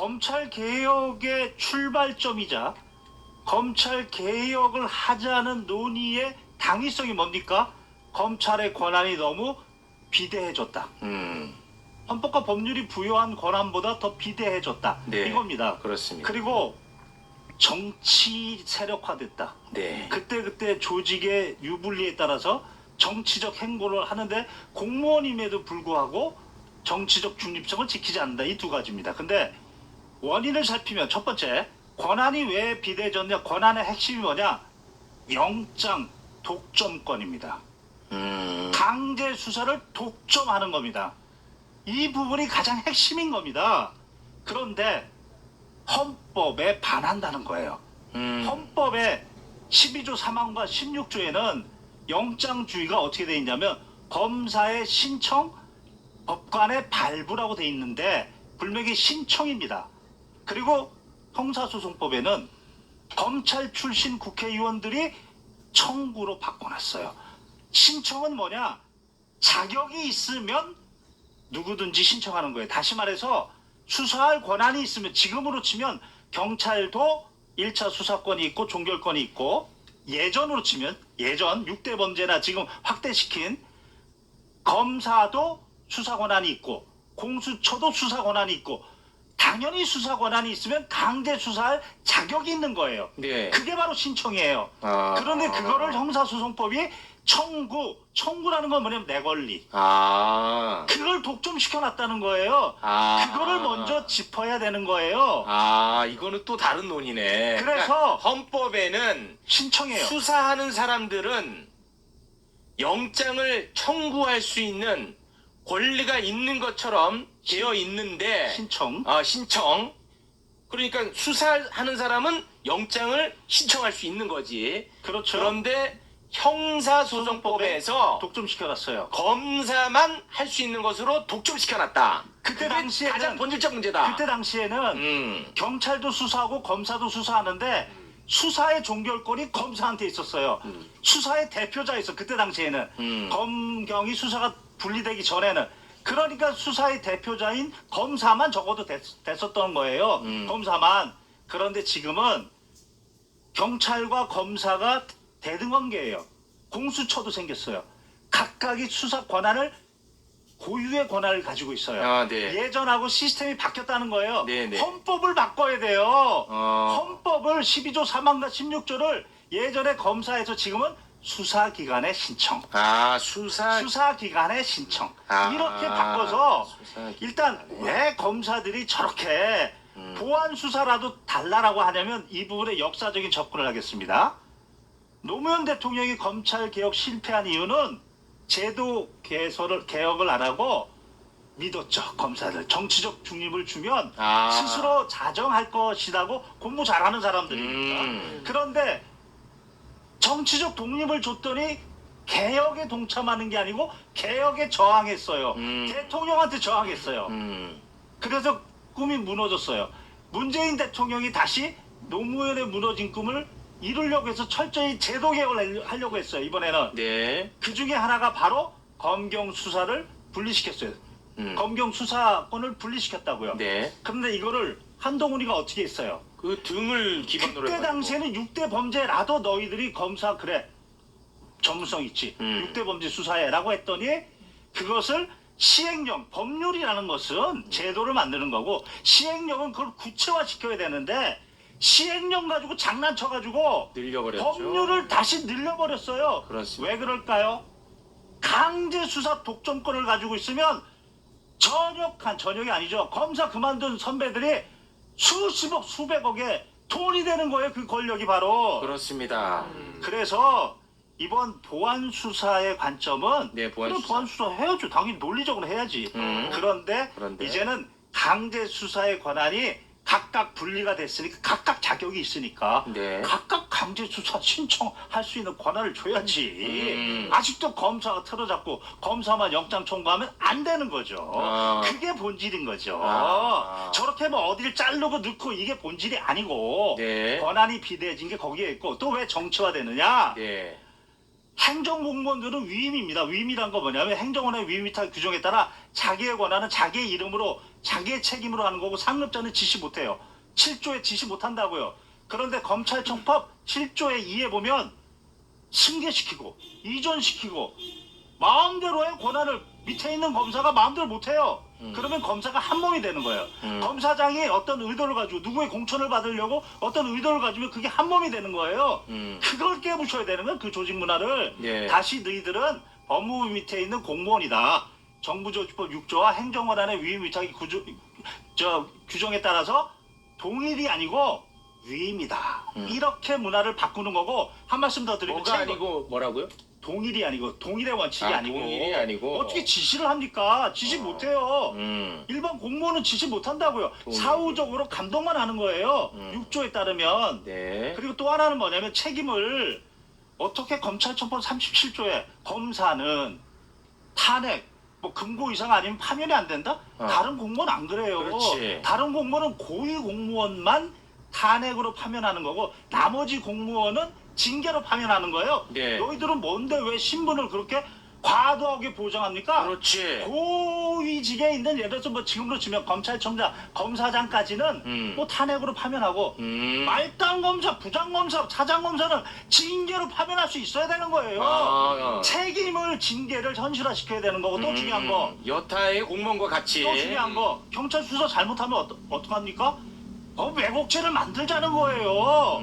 검찰 개혁의 출발점이자 검찰 개혁을 하자는 논의의 당위성이 뭡니까? 검찰의 권한이 너무 비대해졌다. 헌법과 법률이 부여한 권한보다 더 비대해졌다. 네, 이겁니다. 그렇습니다. 그리고 정치 세력화됐다. 네. 그때 조직의 유불리에 따라서 정치적 행보를 하는데 공무원임에도 불구하고 정치적 중립성을 지키지 않는다. 이 두 가지입니다. 근데 원인을 살피면 첫 번째, 권한이 왜 비대해졌냐? 권한의 핵심이 뭐냐? 영장 독점권입니다. 강제 수사를 독점하는 겁니다. 이 부분이 가장 핵심인 겁니다. 그런데 헌법에 반한다는 거예요. 헌법의 12조 3항과 16조에는 영장주의가 어떻게 되어 있냐면 검사의 신청, 법관의 발부라고 되어 있는데 불명의 신청입니다. 그리고 형사소송법에는 검찰 출신 국회의원들이 청구로 바꿔놨어요. 신청은 뭐냐? 자격이 있으면 누구든지 신청하는 거예요. 다시 말해서 수사할 권한이 있으면, 지금으로 치면 경찰도 1차 수사권이 있고 종결권이 있고, 예전으로 치면 예전 6대 범죄나 지금 확대시킨 검사도 수사 권한이 있고 공수처도 수사 권한이 있고, 당연히 수사 권한이 있으면 강제 수사할 자격이 있는 거예요. 네. 그게 바로 신청이에요. 그런데 그거를 형사소송법이 청구라는 건 뭐냐면 내 권리. 그걸 독점시켜놨다는 거예요. 그거를 먼저 짚어야 되는 거예요. 이거는 또 다른 논의네. 그래서 그러니까 헌법에는 신청해요. 수사하는 사람들은 영장을 청구할 수 있는 권리가 있는 것처럼 되어 있는데 신청. 신청. 그러니까 수사하는 사람은 영장을 신청할 수 있는 거지. 그렇죠. 그런데 형사소송법에서 독점시켜놨어요. 검사만 할 수 있는 것으로 독점시켜놨다. 그때 그게 당시에는 가장 본질적 문제다. 그때 당시에는 경찰도 수사하고 검사도 수사하는데 수사의 종결권이 검사한테 있었어요. 수사의 대표자 있어. 그때 당시에는 검경이 수사가 분리되기 전에는. 그러니까 수사의 대표자인 검사만 적어도 됐었던 거예요. 검사만. 그런데 지금은 경찰과 검사가 대등관계예요. 공수처도 생겼어요. 각각이 수사 권한을, 고유의 권한을 가지고 있어요. 네. 예전하고 시스템이 바뀌었다는 거예요. 네. 헌법을 바꿔야 돼요. 헌법을 12조 3항과 16조를 예전에 검사에서 지금은 수사기관의 신청. 수사기관의 신청. 이렇게 바꿔서 일단 왜 검사들이 저렇게 보안 수사라도 달라라고 하냐면 이 부분에 역사적인 접근을 하겠습니다. 노무현 대통령이 검찰개혁 실패한 이유는 제도 개혁을 안 하고 믿었죠. 검사들 정치적 중립을 주면 스스로 자정할 것이라고 공부 잘하는 사람들입니다. 그런데 정치적 독립을 줬더니 개혁에 동참하는 게 아니고 개혁에 저항했어요. 대통령한테 저항했어요. 그래서 꿈이 무너졌어요. 문재인 대통령이 다시 노무현의 무너진 꿈을 이루려고 해서 철저히 제도 개혁을 하려고 했어요. 이번에는. 네. 그 중에 하나가 바로 검경 수사를 분리시켰어요. 검경 수사권을 분리시켰다고요. 네. 그런데 이거를 한동훈이가 어떻게 했어요? 그 등을 기반으로 그때 해가지고. 당시에는 6대 범죄라도 너희들이 검사 그래 전문성 있지 6대 범죄 수사해라고 했더니 그것을 시행령, 법률이라는 것은 제도를 만드는 거고 시행령은 그걸 구체화시켜야 되는데 시행령 가지고 장난쳐가지고 늘려버렸죠. 법률을 다시 늘려버렸어요. 그렇습니다. 왜 그럴까요? 강제 수사 독점권을 가지고 있으면 전역이 아니죠. 검사 그만둔 선배들이 수십억, 수백억의 돈이 되는 거예요. 그 권력이 바로. 그렇습니다. 그래서 이번 보안 수사의 관점은 보안 수사 해야죠. 당연히 논리적으로 해야지. 그런데 이제는 강제 수사의 권한이 각각 분리가 됐으니까 각각 자격이 있으니까 각각 강제 수사 신청할 수 있는 권한을 줘야지. 아직도 검사가 틀어잡고 검사만 영장 청구하면 안 되는 거죠. 그게 본질인 거죠. 저렇게 뭐 어디를 자르고 넣고 이게 본질이 아니고 권한이 비대해진 게 거기에 있고 또 왜 정치화되느냐? 행정공무원들은 위임입니다. 위임이란 거 뭐냐면 행정원의 위임위탁 규정에 따라 자기의 권한은 자기의 이름으로 자기의 책임으로 하는 거고 상급자는 지시 못해요. 7조에 지시 못한다고요. 그런데 검찰청법 7조의 2에 보면 승계시키고 이전시키고 마음대로의 권한을 밑에 있는 검사가 마음대로 못해요. 그러면 검사가 한 몸이 되는 거예요. 검사장이 어떤 의도를 가지고 누구의 공천을 받으려고 어떤 의도를 가지면 그게 한 몸이 되는 거예요. 그걸 깨부셔야 되는 건 그 조직 문화를. 예. 다시 너희들은 법무부 밑에 있는 공무원이다. 정부조직법 6조와 행정권한의 위임 위탁이 규정에 따라서 동일이 아니고 위임이다. 이렇게 문화를 바꾸는 거고. 한 말씀 더 드리면 뭐가 아니고 뭐라고요? 동일이 아니고 동일의 원칙이 아니고. 동일이 아니고. 어떻게 지시를 합니까? 지시 못해요. 일반 공무원은 지시 못한다고요. 사후적으로 감독만 하는 거예요. 6조에 따르면. 네. 그리고 또 하나는 뭐냐면 책임을 어떻게 검찰청법 37조에 검사는 탄핵 뭐 금고 이상 아니면 파면이 안 된다? 다른 공무원 안 그래요. 그렇지. 다른 공무원은 고위 공무원만 탄핵으로 파면하는 거고 나머지 공무원은 징계로 파면하는 거예요. 네. 너희들은 뭔데 왜 신분을 그렇게 과도하게 보장합니까? 그렇지. 고위직에 있는 예를 들어서 뭐 지금으로 치면 검찰청장, 검사장까지는 뭐 탄핵으로 파면하고 말단 검사, 부장 검사, 차장 검사는 징계로 파면할 수 있어야 되는 거예요. 책임을 징계를 현실화시켜야 되는 거고 또 중요한 거. 여타의 공무원과 같이. 또 중요한 거. 경찰 수사 잘못하면 어떡합니까? 왜곡죄를 만들자는 거예요.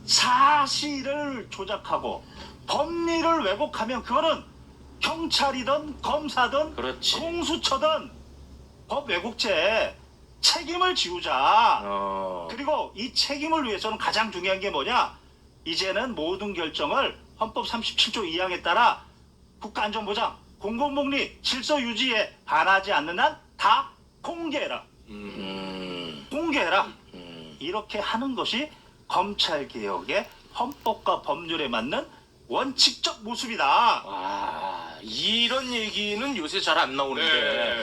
사실을 조작하고 법리를 왜곡하면 그거는 경찰이든 검사든 그렇지. 공수처든 법 왜곡죄 책임을 지우자. 그리고 이 책임을 위해서는 가장 중요한 게 뭐냐? 이제는 모든 결정을 헌법 37조 2항에 따라 국가안전보장, 공공복리, 질서 유지에 반하지 않는 한 다 공개해라. 공개해라. 이렇게 하는 것이 검찰개혁의 헌법과 법률에 맞는 원칙적 모습이다. 와, 이런 얘기는 요새 잘 안 나오는데.